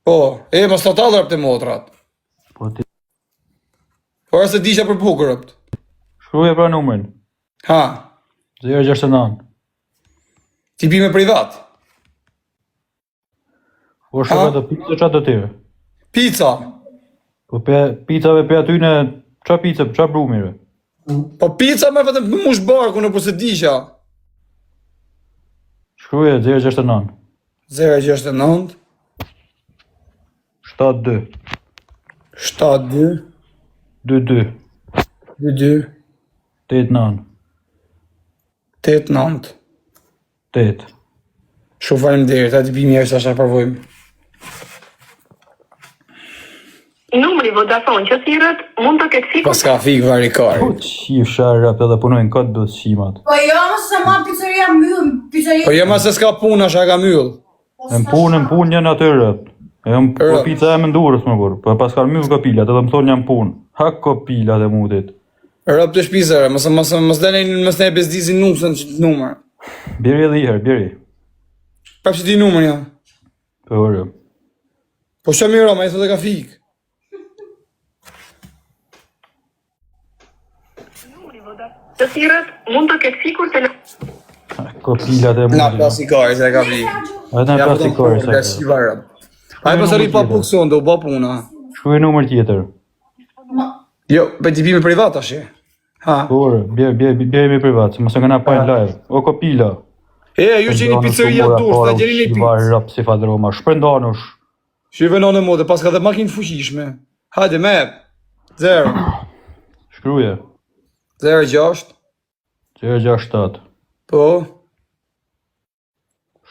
Po, mos të talë rëpë të motrat. Po ti... Por se disha për bukë rëpët. Shkruaj pra numrin. Ha, 069. ti bime privat. Po shkruaj të pizza qa të tjere. Pizza. Po pizzave pe aty në... Qa pizza, qa brumire? Po pizza me vetëm mush barku në se disha. Shkruaj 069. 069 72 72 22 22 89 89. 8. Shumë faleminderit, aty bimi është asha provojmë. Numri Vodafone që thirrët mund të ketë fikur. Pas ka fik varikari. Po qif sharrap edhe punojnë këtë bëth shimat. Po jo, se ma pizzeria myll, pizzeria... Po jema se s'ka puna, shka ka myll. Në punë janë atë rrët. Po pizza e më ndurës më kur. Po pas ka myll kopilat edhe më thonë jam punë. Hak kopilat e mudit. Rëp të shpizere, mos ne bezdizin nusën që të numër. Biri edhe iher, biri. Prap që ti numër ja. Po rrë. Po që miro, ma i thotë e ka fik. Të thirrët mund të ketë fikur të Kopilat e Na mudit. plastikare, se e ka fik. Edhe në plastikore sa këtë. Ajë pasari pa pukson, do ba puna. Shkruaj numër tjetër. Jo, pe ti bime privat ashe. Ha. Po rrë, bjemi privat, se mos e këna pajnë live. O kopila. Ju që një pizzeria durës, ta gjerin e Shiva pizz. rap si fadroma, shprendanush. Shive në mode, pas ka dhe makinë fuqishme. Hajde, me. 0 Shkruje. 06 067 Po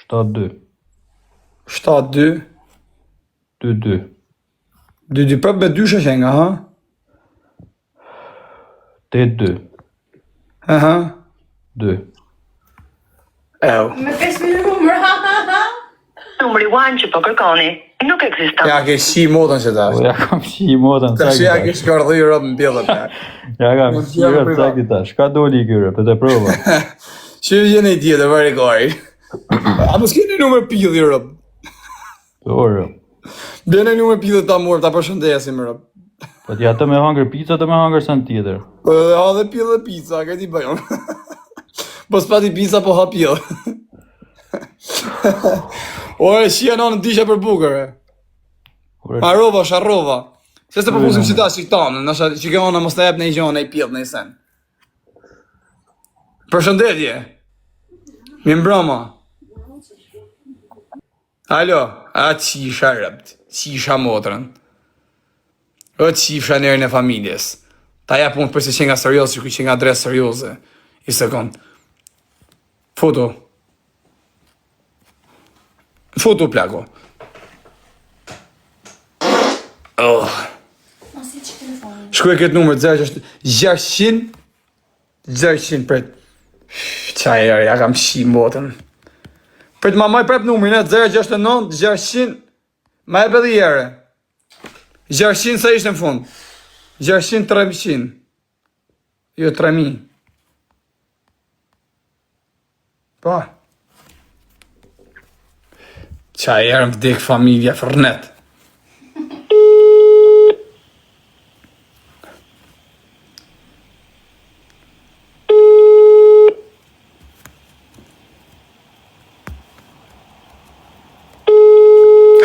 72 72 22 22 prap me 2 sheshenga, ha? 82 Aha. 2 Me 5.000 numër, ha. numri one që po kërkoni nuk ekziston. Ja ke shi modën që tash. Po ja kam shi modën Tash ja ke sakit. shkardhë i rëpë në bjellët ja. Ja kam Mund shi t'javë rap privat. sakit tash. Ka doli i kyre, për të prova. Që jene i tjetë, varikari. A mos keni numër pidhi rëpë. Po rrë. Bjene numër pidhi ta morë, ta përshëndesim rëpë. Po t'ja të me hangër pizza, të me hangër sen tjetër. Po edhe ha dhe pidhi dhe pizza, ka ti bëjmë. Po s'pati pizza, po ha pidhi. Ore, shia në disha për bukëre. Arova, sharrova. Se se përpusim që ta shiktanë, nësha që ke ona mos të jep në i gjonë, në i pjellë, në i sen. Përshëndetje. Mi mbroma. Alo, a qisha rëpt, qisha motrën. O qisha njerën e familjes. Ta jep unë përse që nga serios, që nga adres serioze. I sekund. Foto. Foto plako. Oh. Shkruaj këtë numër 600 pret. Qaj erë, ja kam shi motën. Pret ma maj prep numërin, 069 600. Ma e pëdhi ere. 600 sa ishte në fund. 600 300. Jo 3000. Pa. Qaj erë më vdek familja fërnet.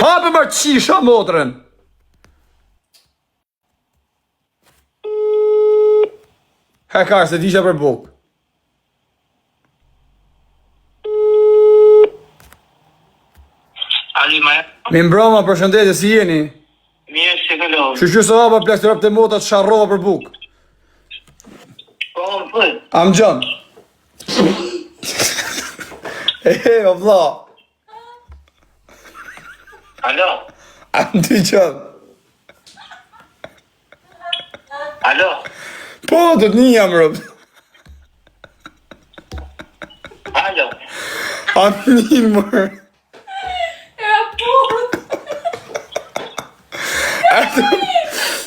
Hape më qisha motrën. Hekar, se disha për buk. Alima, Mi mbroma, përshëndetje, si jeni? mirë që këllovë. Që së hapa plak të rap të motat sharrova për buk. Po, më pëllë. Am gjën. O vla. Alo, Am dy gjën. alo, Po, të të një jam rëp. alo. Am një mërë.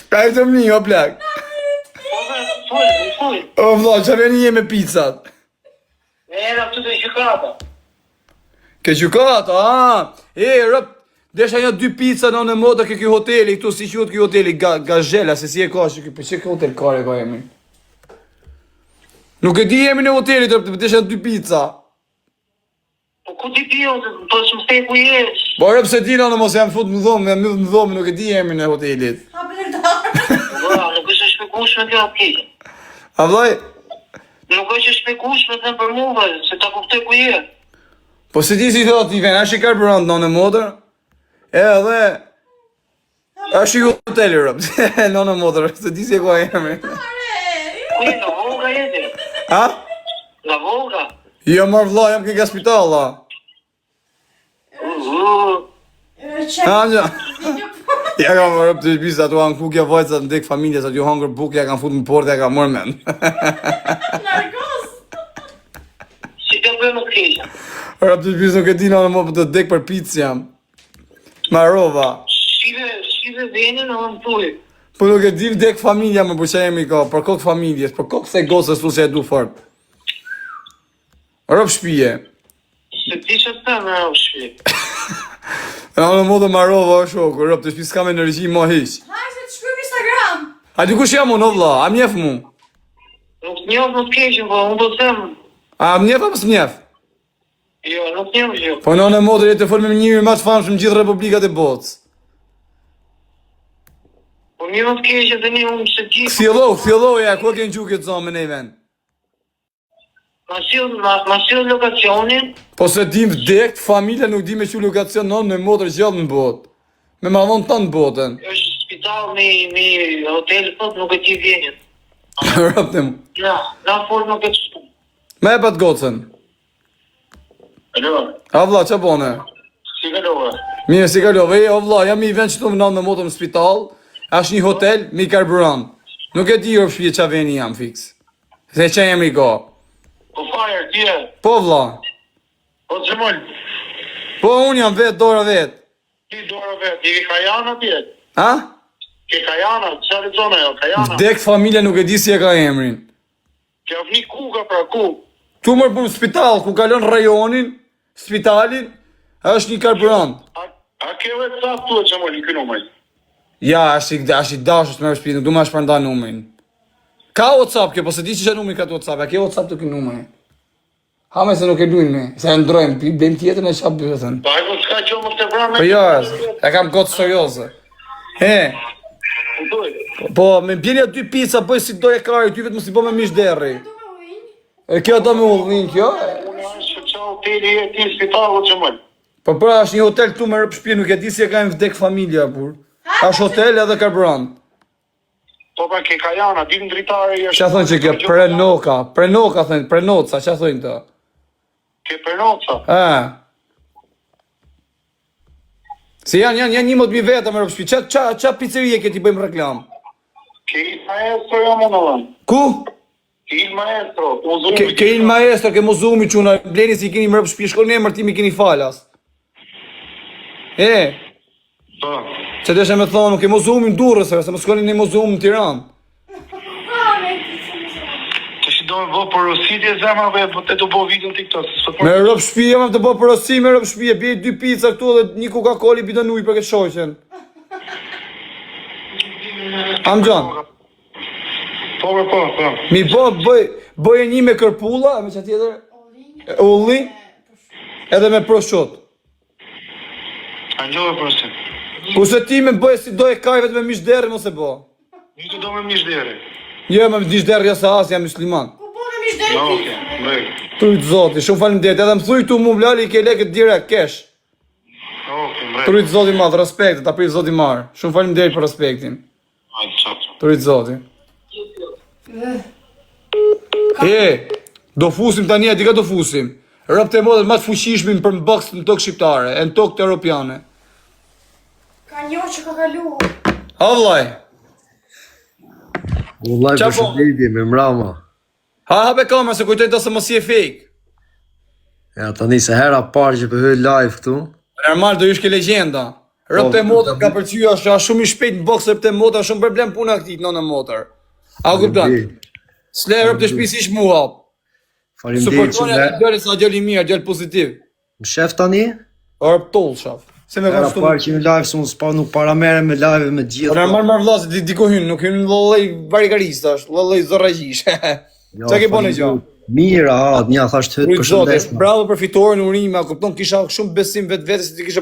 Ka e të më një, o plak. Full. O vla, që veni je me pizzat? E edhe këtu të gjykata. Ke gjukata, rëp. Desha një 2 pizza në moda ke ky hoteli këtu, si quhet ky hoteli, Gazhela, se si e ka ky, pse ky hotel ka emrin. Nuk e di emrin e hotelit, desha 2 pizza. Po ku ti di, po s'më the ku je. Po pse di në mos jam fut në dhomë, jam në dhomë, nuk e di emrin e hotelit. Ha për dorë. Po, nuk është e shpjegueshme kjo aty. A vllai? Nuk është e shpjegueshme them për mua, se ta kuptoj ku je. Po se ti si thot i ven, është i karburant në motor? Edhe është i hoteli rëp, në motor, se ti si e ka emrin. Ku je, nga Volga jeti? Ha? Nga Volga? Jo marr vllai, jam ke spitalla. Ha, ja. Ja kam rëp të shpisa, tu anë kukja vajcat në dek familje, sa t'ju hangër buk, ja kam fut në portë, ja kam mërë men. Narkos. Si të bëjmë të keqë? Rëp të shpisa, nuk e di në më për të dek për pizë jam. Marova. Shive venin në më thuj. Po nuk e di vdek familja më për që jemi ka, për kokë familjes, për kokë se gosës tu se e du fort. Rëp shpije. Se ti që të në rëvë shpje. Në modë Marova o shokë, rëp të shpisa s'kam energji ma hiq. Haj se të shkruaj në Instagram. A di kush jam unë o vlla, a mjef mu? Nuk njëf më të keqën, po unë do të them. A mjef apo s'mjef? Jo, nuk njëf gjë. Po në modë jetë të folme me njëri ma të famshëm gjithë republikat e botës. Po një më të keqën dhe një unë se ti. Fjelloja, ku e kënë gjuke të zonë me ne ven? Ma sill lokacionin. Po se dim vdekt, familja nuk di me që lokacion në modër gjallë në botë. Me ma vonë të në botën. Është spital me hotel, thot nuk e ti vjenin. Rëptim. Na fort nuk e të shtu. Me e pat gocën. Alo, A vlla, që bone? si kalova? Mirë, si kalove, o vlla, jam i vend që tu më në motër në spital, është një hotel, mi karburant. Nuk e di rëp shpje që veni jam fix. Se që jemi ka. Po fire, tje. Po vlla. Po të zëmoll, Po unë jam vetë, dora vetë. ti dora vetë, i ke Kajana tje? Ha? Ke Kajana, qëri zona jo, Kajana? Vdekt familja nuk e di si e ka emrin. Ke avni ku ka pra ku? Tu mërë për spital, ku kalon rajonin, spitalin, është një karburant. A ke vetë sa tu e qëmoll, i kënu mëj? Ja, është i dashës me shpinë, nuk du ma shpërnda numrin. Ka WhatsApp kjo, po se di që që numri ka të WhatsApp, a ke WhatsApp të kjo numri? Ha me se nuk e lujnë me, se e ndrojmë, bëjmë tjetën e qabë bëtën. Pa e po s'ka që më të vranë Po jo, e kam gotë serioze. He, po me bjenja 2 pizza, bëj si doje kari, ty vetë më si bo me mish derri. E kjo do me ullin kjo? Unë është që hoteli e ti spital o qëmoll. Po pra, është një hotel këtu me rëp shpinë, nuk e di si e ka në vdek familja, bur. Është hotel edhe karburant. Po pa ke Kajana, di në dritare është... Qa thonë që kjo, prenoka thënë, prenoca, qa thonë të? Ke Pernoca. Se janë një më të mi veta me rëpshpi, qa pizzerie ke ti bëjmë reklam? Ke il maestro jo më në dhënë. Ku? Ke il maestro, muzumi. Ke il maestro, ke muzumi quna, bleni si keni më rëpshpi, shkon në emër ti mi keni falas. Po. Që deshe me thonë, ke muzumi në Durrës, se më shkoni në muzumi në Tiranë. Të shi do me bo porositje zemrave, po të bo video në TikTok. Me rëp shpi, jam të bo porosi me rëp shpi, bje 2 pizza këtu dhe një Coca-Cola i bidon ujë për këtë shoqen. Amgjan, Po. mi bëj e një me kërpulla, me që tjetër? Ulli, edhe me prosciutto. A njove porosim. Kurse ti me bëj si do e kajvet me mishderë, mos e bo. Një të do me mishderi. Jo, me mishderë jasa as, jam musliman. Po bona mish deri No, pizza. oke, mrejk. Trujt zoti, shumë faleminderit, edhe më thuj tu mu mlali i ke lekët direkt, kesh. Oke, mrejk. Trujt zoti madh, respekt, ta prit zoti marr. Shumë faleminderit për respektin. Ajde, qatë. Trujt zoti. Do fusim tani, e di ka do fusim. Rëpte modët ma të fuqishmin për boks në tokë shqiptare, e në tokë të europiane. Ka një që ka kalu. Ha vllaj, Vullaj Qa për shëndetje me mrama. ha hape kamera se kujtoj të se mos je fake. Ja tani se hera parë që për hyj live këtu. Normal do ish ke legjenda. Rëpte modët ka përqyja, është shumë i shpejt në boks, rëpte modët, është shumë problem puna këtit në motor. A kupton? S'le rëpte shpisish mu hap. Faleminderit Suportonja që të djali sa djali mirë, djali pozitiv. më shef tani. Rëp toll shaf. Se me Hera kanë shtu. parë që në live se unë s'pa nuk para merre me live me Po gjithë. normal marr vllaz, diko hyn, nuk hyn vllai varikarist tash, vllai zorragjish. Çka ke bënë gjë? Mira, mja thash të Uri përshëndes. bravo për fitoren Urima, kupton kisha shumë besim vetvete se ti kishe